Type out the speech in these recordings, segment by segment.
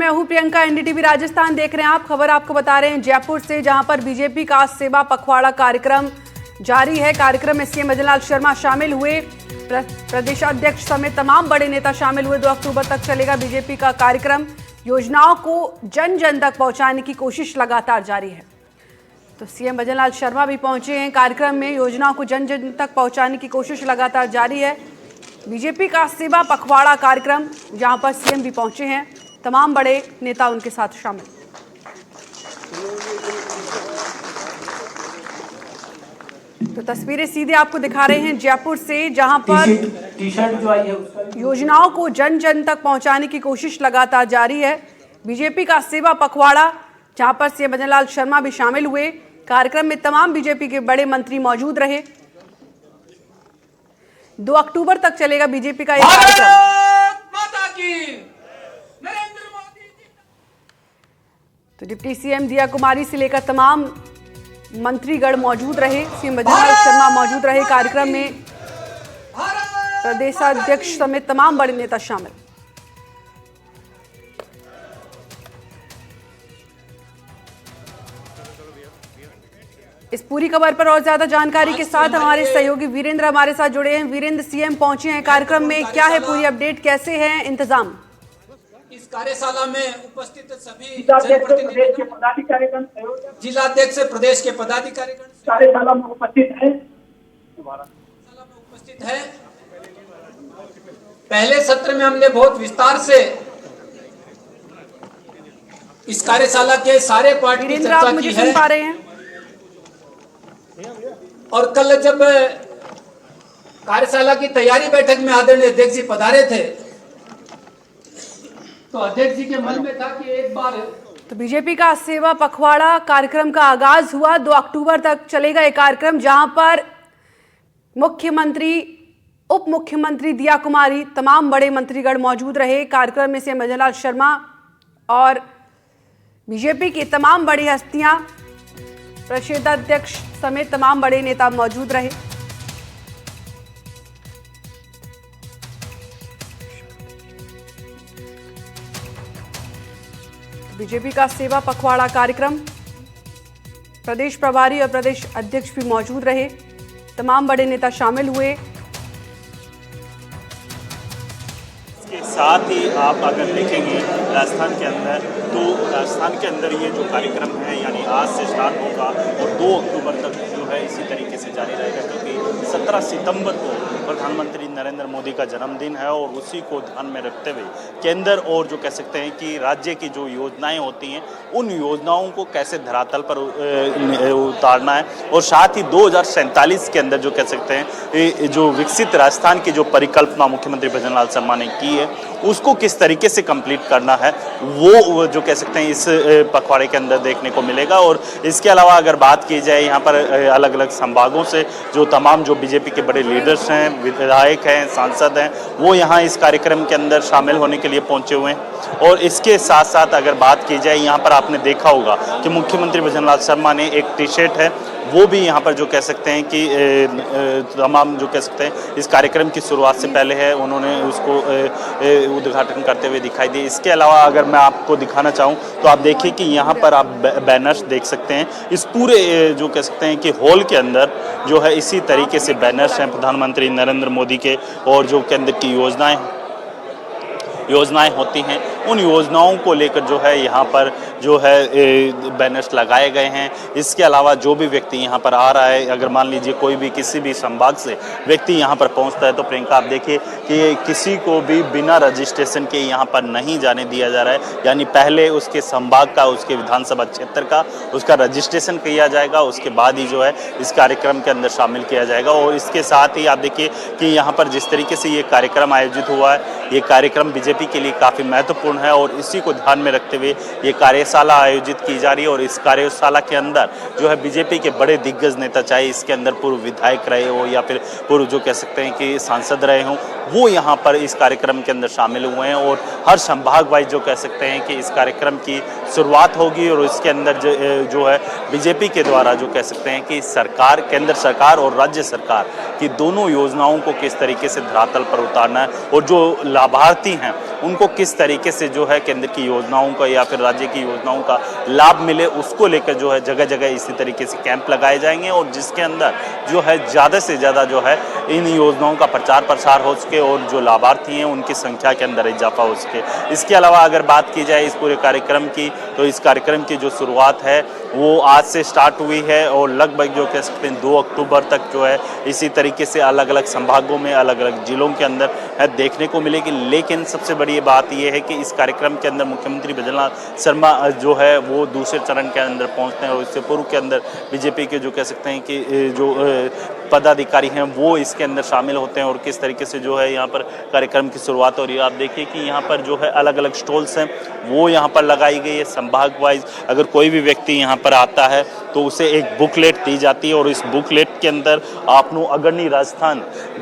मैं हूं प्रियंका, एनडीटीवी राजस्थान देख रहे हैं आप। खबर आपको बता रहे हैं जयपुर से, जहां पर बीजेपी का सेवा पखवाड़ा कार्यक्रम जारी है। कार्यक्रम में सीएम भजनलाल शर्मा शामिल हुए, प्रदेशाध्यक्ष समेत तमाम बड़े नेता शामिल हुए। 2 अक्टूबर तक चलेगा बीजेपी का कार्यक्रम। योजनाओं को जन जन तक पहुंचाने की कोशिश लगातार जारी है। तो सीएम भजनलाल शर्मा भी पहुंचे हैं कार्यक्रम में। योजनाओं को जन जन तक पहुंचाने की कोशिश लगातार जारी है। बीजेपी का सेवा पखवाड़ा कार्यक्रम, जहां पर सीएम भी पहुंचे हैं, तमाम बड़े नेता उनके साथ शामिल। तो तस्वीरें सीधे आपको दिखा रहे हैं जयपुर से, जहां पर टी-शर्ट जो आई है योजनाओं को जन जन तक पहुंचाने की कोशिश लगातार जारी है। बीजेपी का सेवा पखवाड़ा, जहां पर सीएम भजनलाल शर्मा भी शामिल हुए। कार्यक्रम में तमाम बीजेपी के बड़े मंत्री मौजूद रहे। 2 अक्टूबर तक चलेगा बीजेपी का यह कार्यक्रम। माता की नरेंद्र मोदी जी। तो डिप्टी सीएम दिया कुमारी से लेकर तमाम मंत्रीगण मौजूद रहे। सीएम भजनलाल शर्मा मौजूद रहे कार्यक्रम में। प्रदेशाध्यक्ष समेत तमाम बड़े नेता शामिल। इस पूरी खबर पर और ज्यादा जानकारी के साथ हमारे सहयोगी वीरेंद्र हमारे साथ जुड़े हैं। वीरेंद्र, सीएम पहुंचे हैं कार्यक्रम में, क्या है पूरी अपडेट, कैसे हैं इंतजाम? इस कार्यशाला में उपस्थित सभी प्रदेश के पदाधिकारीगण, जिलाध्यक्ष प्रदेश के पदाधिकारीगण कार्यशाला में उपस्थित है। पहले सत्र में हमने बहुत विस्तार से इस कार्यशाला के सारे पार्ट की वीरेंद्र, आप चर्चा मुझे की सुन है। पा रहे हैं? और कल जब कार्यशाला की तैयारी बैठक में आदरणीय अध्यक्ष जी पधारे थे, तो अध्यक्ष जी के मन में था कि एक बार तो बीजेपी का सेवा पखवाड़ा कार्यक्रम का आगाज हुआ। 2 अक्टूबर तक चलेगा ये कार्यक्रम, जहां पर मुख्यमंत्री, उप मुख्यमंत्री दिया कुमारी, तमाम बड़े मंत्रीगण मौजूद रहे। कार्यक्रम में सीएम भजनलाल शर्मा और बीजेपी की तमाम बड़ी हस्तियां, प्रदेशाध्यक्ष समेत तमाम बड़े नेता मौजूद रहे। बीजेपी का सेवा पखवाड़ा कार्यक्रम, प्रदेश प्रभारी और प्रदेश अध्यक्ष भी मौजूद रहे। तमाम बड़े नेता शामिल हुए। इसके साथ ही आप अगर देखेंगे राजस्थान के अंदर, तो राजस्थान के अंदर ये जो कार्यक्रम है यानी आज से स्टार्ट होगा और 2 अक्टूबर तक जो है इसी तरीके से जारी रहेगा, क्योंकि 17 सितंबर को प्रधानमंत्री नरेंद्र मोदी का जन्मदिन है और उसी को ध्यान में रखते हुए केंद्र और जो कह सकते हैं कि राज्य की जो योजनाएं होती हैं, उन योजनाओं को कैसे धरातल पर उतारना है और साथ ही 2047 के अंदर जो कह सकते हैं जो विकसित राजस्थान की जो परिकल्पना मुख्यमंत्री भजनलाल शर्मा ने की है, उसको किस तरीके से कंप्लीट करना है, वो जो कह सकते हैं इस पखवाड़े के अंदर देखने को मिलेगा। और इसके अलावा अगर बात की जाए यहाँ पर अलग अलग संभागों से जो तमाम जो बीजेपी के बड़े लीडर्स हैं, विधायक हैं, सांसद हैं, वो यहाँ इस कार्यक्रम के अंदर शामिल होने के लिए पहुँचे हुए हैं। और इसके साथ साथ अगर बात की जाए, यहाँ पर आपने देखा होगा कि मुख्यमंत्री भजनलाल शर्मा ने एक टी-शर्ट है, वो भी यहाँ पर जो कह सकते हैं कि तमाम जो कह सकते हैं इस कार्यक्रम की शुरुआत से पहले है, उन्होंने उसको उद्घाटन करते हुए दिखाई दी। इसके अलावा अगर मैं आपको दिखाना चाहूँ तो आप देखिए कि यहाँ पर आप बैनर्स देख सकते हैं। इस पूरे जो कह सकते हैं कि हॉल के अंदर जो है इसी तरीके से बैनर्स हैं प्रधानमंत्री नरेंद्र मोदी के, और जो केंद्र की योजनाएं होती हैं, उन योजनाओं को लेकर जो है यहाँ पर जो है बैनर्स लगाए गए हैं। इसके अलावा जो भी व्यक्ति यहाँ पर आ रहा है, अगर मान लीजिए कोई भी किसी भी संभाग से व्यक्ति यहाँ पर पहुँचता है, तो प्रियंका आप देखिए कि किसी को भी बिना रजिस्ट्रेशन के यहाँ पर नहीं जाने दिया जा रहा है। यानी पहले उसके संभाग का, उसके विधानसभा क्षेत्र का उसका रजिस्ट्रेशन किया जाएगा, उसके बाद ही जो है इस कार्यक्रम के अंदर शामिल किया जाएगा। और इसके साथ ही आप देखिए कि यहाँ पर जिस तरीके से ये कार्यक्रम आयोजित हुआ है, ये कार्यक्रम बीजेपी के लिए काफ़ी महत्वपूर्ण है और इसी को ध्यान में रखते हुए ये कार्यशाला आयोजित की जा रही है। और इस कार्यशाला के अंदर जो है बीजेपी के बड़े दिग्गज नेता, चाहे इसके अंदर पूर्व विधायक रहे हो या फिर पूर्व जो कह सकते हैं कि सांसद रहे हों, वो यहाँ पर इस कार्यक्रम के अंदर शामिल हुए हैं। और हर संभाग वाइज जो कह सकते हैं कि इस कार्यक्रम की शुरुआत होगी और इसके अंदर जो है बीजेपी के द्वारा जो कह सकते हैं कि सरकार, केंद्र सरकार और राज्य सरकार की दोनों योजनाओं को किस तरीके से धरातल पर उतारना है और जो लाभार्थी हैं उनको किस तरीके से जो है केंद्र की योजनाओं का या फिर राज्य की योजनाओं का लाभ मिले, उसको लेकर जो है जगह जगह इसी तरीके से कैंप लगाए जाएंगे और जिसके अंदर जो है ज़्यादा से ज़्यादा जो है इन योजनाओं का प्रचार प्रसार हो सके और जो लाभार्थी हैं उनकी संख्या के अंदर इजाफा हो सके। इसके अलावा अगर बात की जाए इस पूरे कार्यक्रम की, तो इस कार्यक्रम की जो शुरुआत है वो आज से स्टार्ट हुई है और लगभग जो कह सकते हैं 2 अक्टूबर तक जो है इसी तरीके से अलग अलग संभागों में, अलग अलग जिलों के अंदर है देखने को मिलेगी। लेकिन सबसे बड़ी बात यह है कि इस कार्यक्रम के अंदर मुख्यमंत्री भजनलाल शर्मा जो है वो दूसरे चरण के अंदर पहुंचते हैं और इससे पूर्व के अंदर बीजेपी के जो कह सकते हैं कि जो पदाधिकारी हैं वो इसके अंदर शामिल होते हैं और किस तरीके से जो है यहाँ पर कार्यक्रम की शुरुआत हो रही है। आप देखिए कि यहाँ पर जो है अलग अलग स्टॉल्स हैं वो यहाँ पर लगाई गई है संभाग वाइज। अगर कोई भी व्यक्ति यहाँ पर आता है तो उसे एक बुकलेट दी जाती है और इस बुकलेट के अंदर आपनो अग्रणी राजस्थान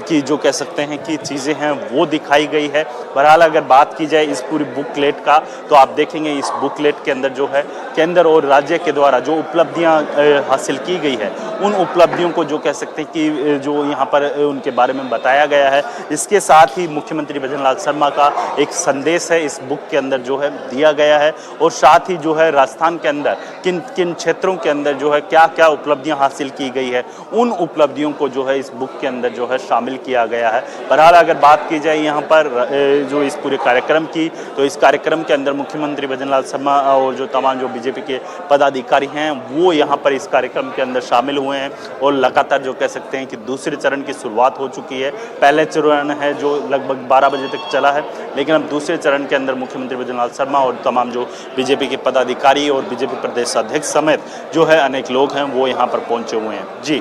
की जो कह सकते हैं कि चीज़ें हैं वो दिखाई गई है। बहरहाल अगर बात की जाए इस पूरी बुकलेट का तो आप देखेंगे इस बुकलेट के अंदर जो है केंद्र और राज्य के द्वारा जो उपलब्धियाँ हासिल की गई है उन उपलब्धियों को जो कह सकते हैं कि जो यहाँ पर उनके बारे में बताया गया है। इसके साथ ही मुख्यमंत्री भजनलाल शर्मा का एक संदेश है इस बुक के अंदर जो है दिया गया है और साथ ही जो है राजस्थान के अंदर किन किन क्षेत्रों के अंदर जो है क्या क्या उपलब्धियां हासिल की गई है उन उपलब्धियों को जो है इस बुक के अंदर जो है शामिल किया गया है। बहरहाल अगर बात की जाए यहाँ पर जो इस पूरे कार्यक्रम की, तो इस कार्यक्रम के अंदर मुख्यमंत्री भजनलाल शर्मा और जो तमाम जो बीजेपी के पदाधिकारी हैं वो यहाँ पर इस कार्यक्रम के अंदर शामिल हुए हैं और लगातार जो कह सकते हैं कि दूसरे चरण की शुरुआत हो चुकी है। पहले चरण है जो लगभग 12 बजे तक चला है, लेकिन अब दूसरे चरण के अंदर मुख्यमंत्री भजनलाल शर्मा और तमाम जो बीजेपी के पदाधिकारी और बीजेपी प्रदेश अध्यक्ष समेत जो है अनेक लोग हैं वो यहाँ पर पहुंचे हुए हैं। जी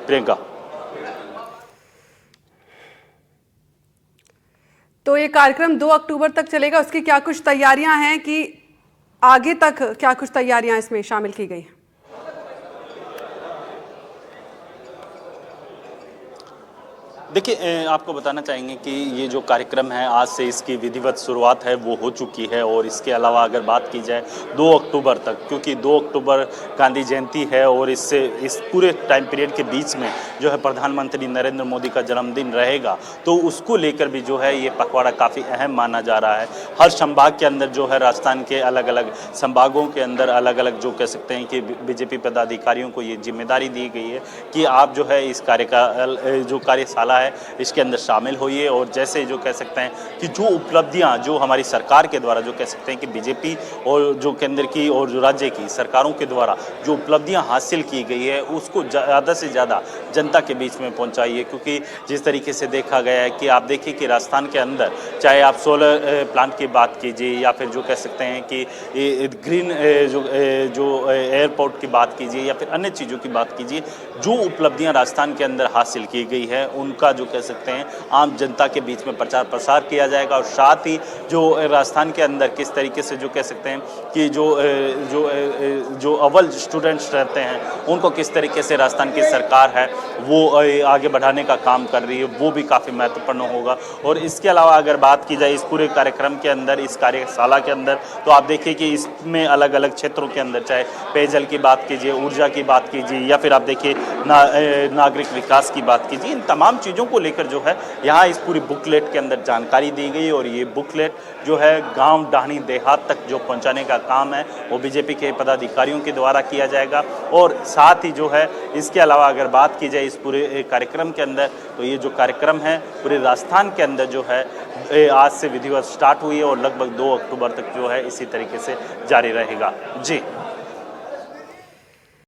प्रियंका। तो ये कार्यक्रम 2 अक्टूबर तक चलेगा, उसकी क्या कुछ तैयारियां हैं कि आगे तक क्या कुछ तैयारियां इसमें शामिल की गई हैं? देखिए आपको बताना चाहेंगे कि ये जो कार्यक्रम है आज से इसकी विधिवत शुरुआत है वो हो चुकी है और इसके अलावा अगर बात की जाए 2 अक्टूबर तक, क्योंकि 2 अक्टूबर गांधी जयंती है और इससे इस पूरे टाइम पीरियड के बीच में जो है प्रधानमंत्री नरेंद्र मोदी का जन्मदिन रहेगा, तो उसको लेकर भी जो है ये पखवाड़ा काफ़ी अहम माना जा रहा है। हर संभाग के अंदर जो है राजस्थान के अलग अलग संभागों के अंदर अलग अलग जो कह सकते हैं कि बीजेपी पदाधिकारियों को ये जिम्मेदारी दी गई है कि आप जो है इस जो कार्यशाला इसके अंदर शामिल होइए और जैसे जो कह सकते हैं कि जो उपलब्धियां जो हमारी सरकार के द्वारा जो कह सकते हैं कि बीजेपी और जो केंद्र की और जो राज्य की सरकारों के द्वारा जो उपलब्धियां हासिल की गई है उसको ज़्यादा से ज़्यादा जनता के बीच में पहुंचाइए। क्योंकि जिस तरीके से देखा गया है कि आप देखिए कि राजस्थान के अंदर चाहे आप सोलर प्लांट की बात कीजिए या फिर जो कह सकते हैं कि ग्रीन जो एयरपोर्ट की बात कीजिए या फिर अन्य चीज़ों की बात कीजिए, जो उपलब्धियाँ राजस्थान के अंदर हासिल की गई है उनका जो कह सकते हैं आम जनता के बीच में प्रचार प्रसार किया जाएगा और साथ ही जो राजस्थान के अंदर किस तरीके से जो कह सकते हैं कि जो अव्वल स्टूडेंट्स रहते हैं उनको किस तरीके से राजस्थान की सरकार है वो आगे बढ़ाने का काम कर रही है, वो भी काफ़ी महत्वपूर्ण होगा। और इसके अलावा अगर बात की जाए इस पूरे कार्यक्रम के अंदर, इस कार्यशाला के अंदर, तो आप देखिए कि इसमें अलग अलग क्षेत्रों के अंदर चाहे पेयजल की बात कीजिए, ऊर्जा की बात कीजिए या फिर आप देखिए नागरिक विकास की बात कीजिए, इन तमाम चीज़ों को लेकर जो है यहाँ इस पूरी बुकलेट के अंदर जानकारी दी गई और ये बुकलेट जो है गांव डाहनी देहात तक जो पहुंचाने का काम है वो बीजेपी के पदाधिकारियों के द्वारा किया जाएगा। और साथ ही जो है इसके अलावा अगर बात की जाए इस पूरे कार्यक्रम के अंदर, तो ये जो कार्यक्रम है पूरे राजस्थान के अंदर जो है आज से विधिवत स्टार्ट हुई है और लगभग 2 अक्टूबर तक जो है इसी तरीके से जारी रहेगा। जी।